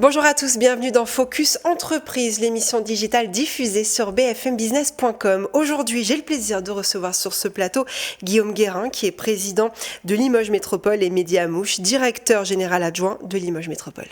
Bonjour à tous, bienvenue dans Focus Entreprise, l'émission digitale diffusée sur bfmbusiness.com. Aujourd'hui, j'ai le plaisir de recevoir sur ce plateau Guillaume Guérin, qui est président de Limoges Métropole et Mediamouche, directeur général adjoint de Limoges Métropole.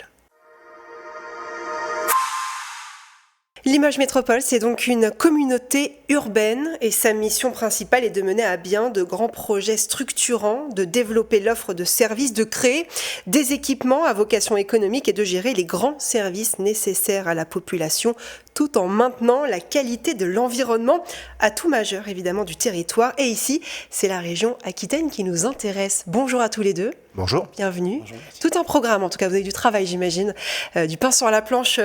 Limoges Métropole, c'est donc une communauté urbaine et sa mission principale est de mener à bien de grands projets structurants, de développer l'offre de services, de créer des équipements à vocation économique et de gérer les grands services nécessaires à la population, tout en maintenant la qualité de l'environnement, atout majeur évidemment du territoire. Et ici, c'est la région Aquitaine qui nous intéresse. Bonjour à tous les deux. Bonjour. Bienvenue. Bonjour, tout un programme, en tout cas, vous avez du travail, j'imagine, du pain sur la planche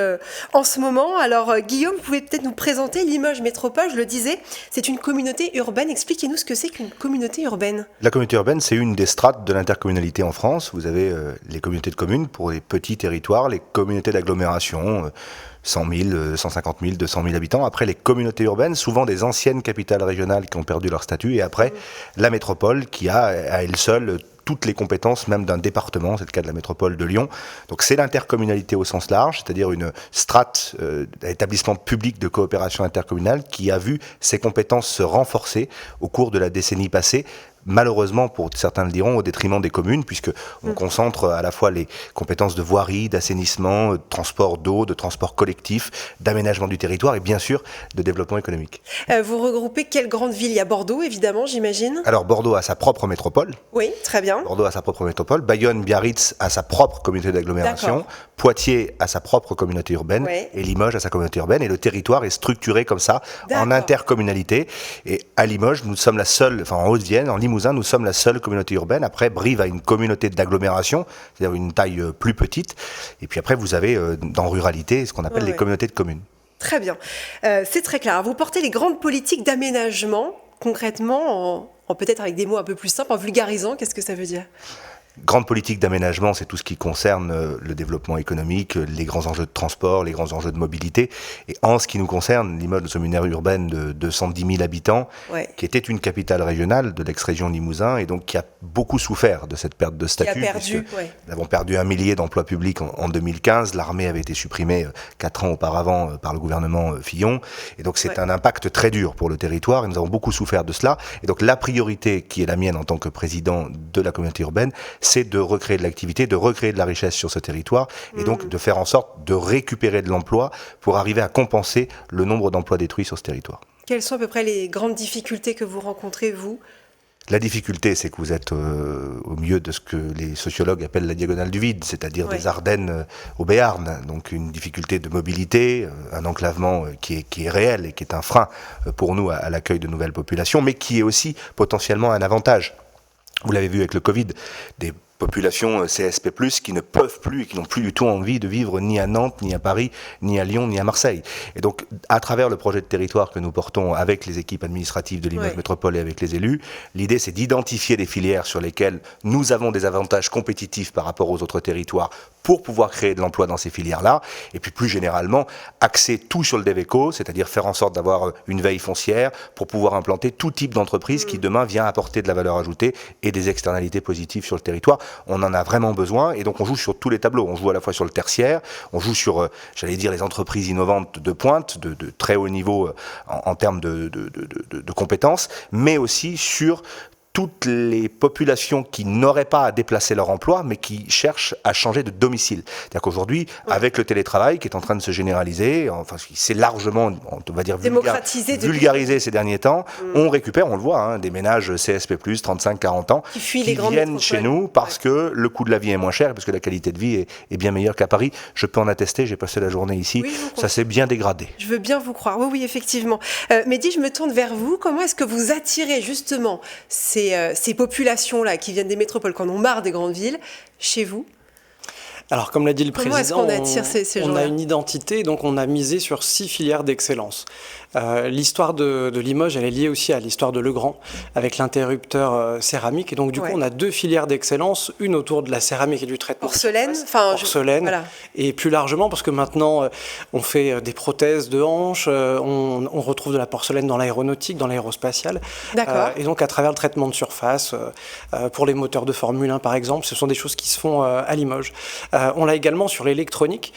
en ce moment. Alors, Guillaume, vous pouvez peut-être nous présenter Limoges Métropole. Je le disais, c'est une communauté urbaine. Expliquez-nous ce que c'est qu'une communauté urbaine. La communauté urbaine, c'est une des strates de l'intercommunalité en France. Vous avez les communautés de communes pour les petits territoires, les communautés d'agglomération, 100 000, 150 000, 200 000 habitants. Après, les communautés urbaines, souvent des anciennes capitales régionales qui ont perdu leur statut. Et après, la métropole qui a à elle seule toutes les compétences même d'un département, c'est le cas de la métropole de Lyon. Donc c'est l'intercommunalité au sens large, c'est-à-dire une strate d'établissement public de coopération intercommunale qui a vu ses compétences se renforcer au cours de la décennie passée. Malheureusement, pour certains le diront, au détriment des communes, puisqu'on concentre à la fois les compétences de voirie, d'assainissement, de transport d'eau, de transport collectif, d'aménagement du territoire et bien sûr de développement économique. Vous regroupez quelle grande ville ? Il y a Bordeaux, évidemment, j'imagine. Alors Bordeaux a sa propre métropole. Oui, très bien. Bordeaux a sa propre métropole. Bayonne, Biarritz a sa propre communauté d'agglomération. D'accord. Poitiers a sa propre communauté urbaine. Ouais. Et Limoges a sa communauté urbaine. Et le territoire est structuré comme ça, en intercommunalité. Et à Limoges, nous sommes la seule, en Haute-Vienne, en Limousin, nous sommes la seule communauté urbaine. Après, Brive a une communauté d'agglomération, c'est-à-dire une taille plus petite. Et puis après, vous avez dans ruralité ce qu'on appelle les communautés de communes. Très bien. C'est très clair. Vous portez les grandes politiques d'aménagement, concrètement, en peut-être avec des mots un peu plus simples, en vulgarisant. Qu'est-ce que ça veut dire ? Grande politique d'aménagement, c'est tout ce qui concerne le développement économique, les grands enjeux de transport, les grands enjeux de mobilité. Et en ce qui nous concerne, Limoges, nous sommes une aire urbaine de 210 000 habitants, qui était une capitale régionale de l'ex-région Limousin et donc qui a beaucoup souffert de cette perte de statut. Nous avons perdu 1 millier d'emplois publics en 2015. L'armée avait été supprimée 4 ans auparavant par le gouvernement Fillon. Et donc c'est un impact très dur pour le territoire et nous avons beaucoup souffert de cela. Et donc la priorité qui est la mienne en tant que président de la communauté urbaine, c'est de recréer de l'activité, de recréer de la richesse sur ce territoire et donc de faire en sorte de récupérer de l'emploi pour arriver à compenser le nombre d'emplois détruits sur ce territoire. Quelles sont à peu près les grandes difficultés que vous rencontrez, vous ? La difficulté, c'est que vous êtes au milieu de ce que les sociologues appellent la diagonale du vide, c'est-à-dire des Ardennes au Béarn. Donc une difficulté de mobilité, un enclavement qui est réel et qui est un frein pour nous à l'accueil de nouvelles populations, mais qui est aussi potentiellement un avantage. Vous l'avez vu avec le Covid, des populations CSP+, qui ne peuvent plus et qui n'ont plus du tout envie de vivre ni à Nantes, ni à Paris, ni à Lyon, ni à Marseille. Et donc, à travers le projet de territoire que nous portons avec les équipes administratives de Limoges Métropole et avec les élus, l'idée c'est d'identifier des filières sur lesquelles nous avons des avantages compétitifs par rapport aux autres territoires pour pouvoir créer de l'emploi dans ces filières-là. Et puis plus généralement, axer tout sur le DevEco, c'est-à-dire faire en sorte d'avoir une veille foncière pour pouvoir implanter tout type d'entreprise qui demain vient apporter de la valeur ajoutée et des externalités positives sur le territoire. On en a vraiment besoin et donc on joue sur tous les tableaux. On joue à la fois sur le tertiaire, on joue sur, les entreprises innovantes de pointe, de très haut niveau en termes de compétences, mais aussi sur toutes les populations qui n'auraient pas à déplacer leur emploi, mais qui cherchent à changer de domicile. C'est-à-dire qu'aujourd'hui, avec le télétravail qui est en train de se généraliser, c'est largement, on va dire, vulgarisé ces derniers temps, on récupère, on le voit, des ménages CSP+, 35-40 ans, qui viennent chez nous parce que le coût de la vie est moins cher, parce que la qualité de vie est bien meilleure qu'à Paris. Je peux en attester, j'ai passé la journée ici, ça s'est bien dégradé. Je veux bien vous croire, oui, effectivement. Mehdi, je me tourne vers vous. Comment est-ce que vous attirez justement ces populations-là qui viennent des métropoles, qui en ont marre des grandes villes, chez vous ? Alors, comme l'a dit le président, on a une identité, donc on a misé sur 6 filières d'excellence. L'histoire de Limoges, elle est liée aussi à l'histoire de Legrand, avec l'interrupteur céramique. Et donc, du coup, on a 2 filières d'excellence, une autour de la céramique et du traitement. Porcelaine, voilà. Et plus largement, parce que maintenant, on fait des prothèses de hanches, on retrouve de la porcelaine dans l'aéronautique, dans l'aérospatiale. D'accord. Et donc, à travers le traitement de surface, pour les moteurs de Formule 1, par exemple, ce sont des choses qui se font à Limoges. On l'a également sur l'électronique.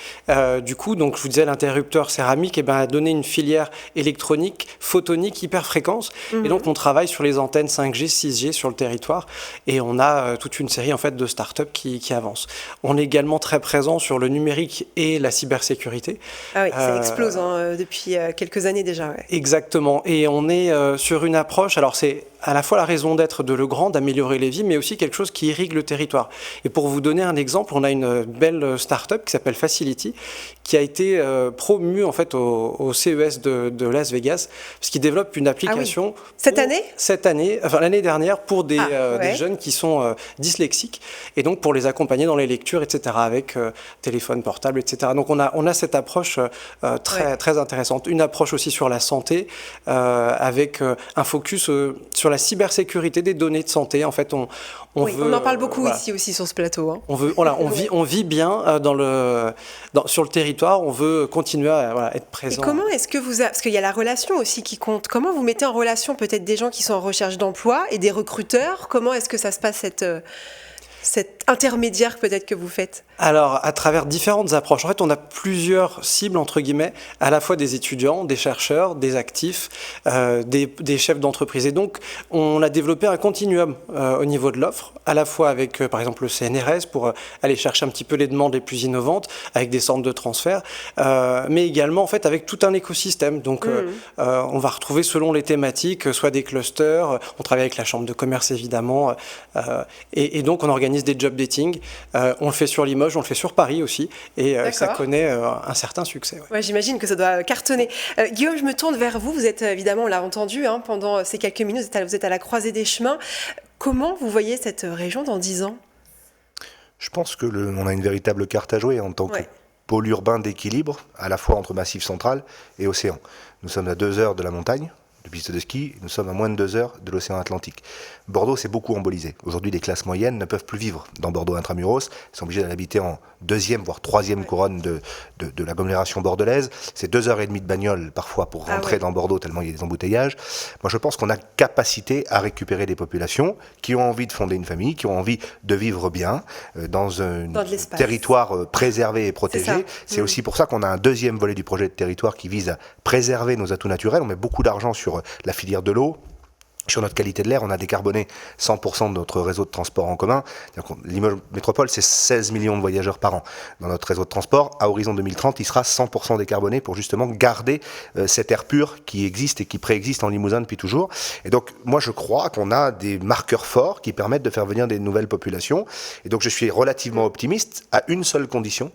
Du coup, donc, je vous disais, l'interrupteur céramique a donné une filière électronique, photonique, hyper fréquence. Et donc, on travaille sur les antennes 5G, 6G sur le territoire. Et on a toute une série en fait, de startups qui avancent. On est également très présent sur le numérique et la cybersécurité. Ah oui, ça explose depuis quelques années déjà. Ouais. Exactement. Et on est sur une approche, alors c'est à la fois la raison d'être de Legrand, d'améliorer les vies, mais aussi quelque chose qui irrigue le territoire. Et pour vous donner un exemple, on a une belle start-up qui s'appelle Facility, qui a été promue en fait au CES de Las Vegas, parce qu'il développe une application. Ah oui. Cette année ? Cette année, enfin l'année dernière, pour des jeunes qui sont dyslexiques, et donc pour les accompagner dans les lectures, etc., avec téléphone portable, etc. Donc on a cette approche très intéressante. Une approche aussi sur la santé, avec un focus sur la cybersécurité des données de santé. En fait, on en parle beaucoup ici aussi sur ce plateau. Hein. On vit bien sur le territoire. On veut continuer à être présent. Et comment est-ce que parce qu'il y a la relation aussi qui compte. Comment vous mettez en relation peut-être des gens qui sont en recherche d'emploi et des recruteurs ? Comment est-ce que ça se passe cet intermédiaire peut-être que vous faites ? Alors, à travers différentes approches. En fait, on a plusieurs cibles, entre guillemets, à la fois des étudiants, des chercheurs, des actifs, des chefs d'entreprise. Et donc, on a développé un continuum au niveau de l'offre, à la fois avec, par exemple, le CNRS, pour aller chercher un petit peu les demandes les plus innovantes, avec des centres de transfert, mais également, en fait, avec tout un écosystème. Donc, on va retrouver, selon les thématiques, soit des clusters, on travaille avec la Chambre de commerce, évidemment, et donc, on organise des job dating. On le fait sur Limoges, on le fait sur Paris aussi, et ça connaît un certain succès. Ouais. Ouais, j'imagine que ça doit cartonner. Guillaume, je me tourne vers vous. Vous êtes évidemment, on l'a entendu, pendant ces quelques minutes, vous êtes à la croisée des chemins. Comment vous voyez cette région dans 10 ans ? Je pense qu'on a une véritable carte à jouer en tant que pôle urbain d'équilibre, à la fois entre Massif Central et océan. Nous sommes à 2 heures de la montagne, de piste de ski, nous sommes à moins de 2 heures de l'océan Atlantique. Bordeaux s'est beaucoup embolisé. Aujourd'hui, les classes moyennes ne peuvent plus vivre dans Bordeaux intramuros. Ils sont obligés d'habiter en 2e, voire 3e couronne de l'agglomération bordelaise. C'est 2h30 de bagnole parfois pour rentrer dans Bordeaux, tellement il y a des embouteillages. Moi, je pense qu'on a capacité à récupérer des populations qui ont envie de fonder une famille, qui ont envie de vivre bien dans un territoire préservé et protégé. C'est aussi pour ça qu'on a un deuxième volet du projet de territoire qui vise à préserver nos atouts naturels. On met beaucoup d'argent sur la filière de l'eau, sur notre qualité de l'air. On a décarboné 100% de notre réseau de transport en commun. Limoges Métropole, c'est 16 millions de voyageurs par an dans notre réseau de transport. À horizon 2030, il sera 100% décarboné pour justement garder cet air pur qui existe et qui préexiste en Limousin depuis toujours. Et donc, moi, je crois qu'on a des marqueurs forts qui permettent de faire venir des nouvelles populations. Et donc, je suis relativement optimiste à une seule condition.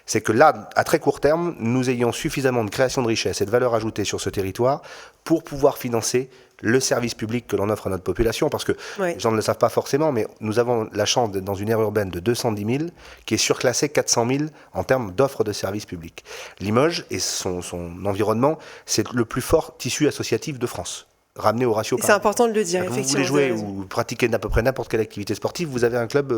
C'est que là, à très court terme, nous ayons suffisamment de création de richesse et de valeur ajoutée sur ce territoire pour pouvoir financer le service public que l'on offre à notre population, parce que les gens ne le savent pas forcément, mais nous avons la chance d'être dans une aire urbaine de 210 000 qui est surclassée 400 000 en termes d'offres de services publics. Limoges et son environnement, c'est le plus fort tissu associatif de France. Ramené au ratio. C'est important de le dire, effectivement. Vous voulez jouer ou pratiquer à peu près n'importe quelle activité sportive, vous avez un club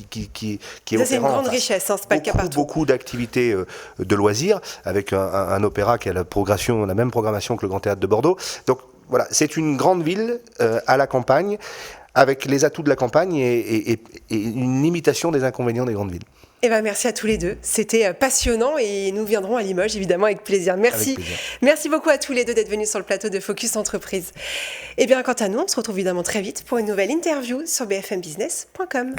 qui est opérant. C'est une grande richesse, c'est pas le cas partout. Beaucoup d'activités de loisirs, avec un opéra qui a la même programmation que le Grand Théâtre de Bordeaux. Donc voilà, c'est une grande ville à la campagne, avec les atouts de la campagne et une limitation des inconvénients des grandes villes. Merci à tous les deux. C'était passionnant et nous viendrons à Limoges, évidemment, avec plaisir. Merci. Avec plaisir. Merci beaucoup à tous les deux d'être venus sur le plateau de Focus Entreprise. Quant à nous, on se retrouve évidemment très vite pour une nouvelle interview sur bfmbusiness.com.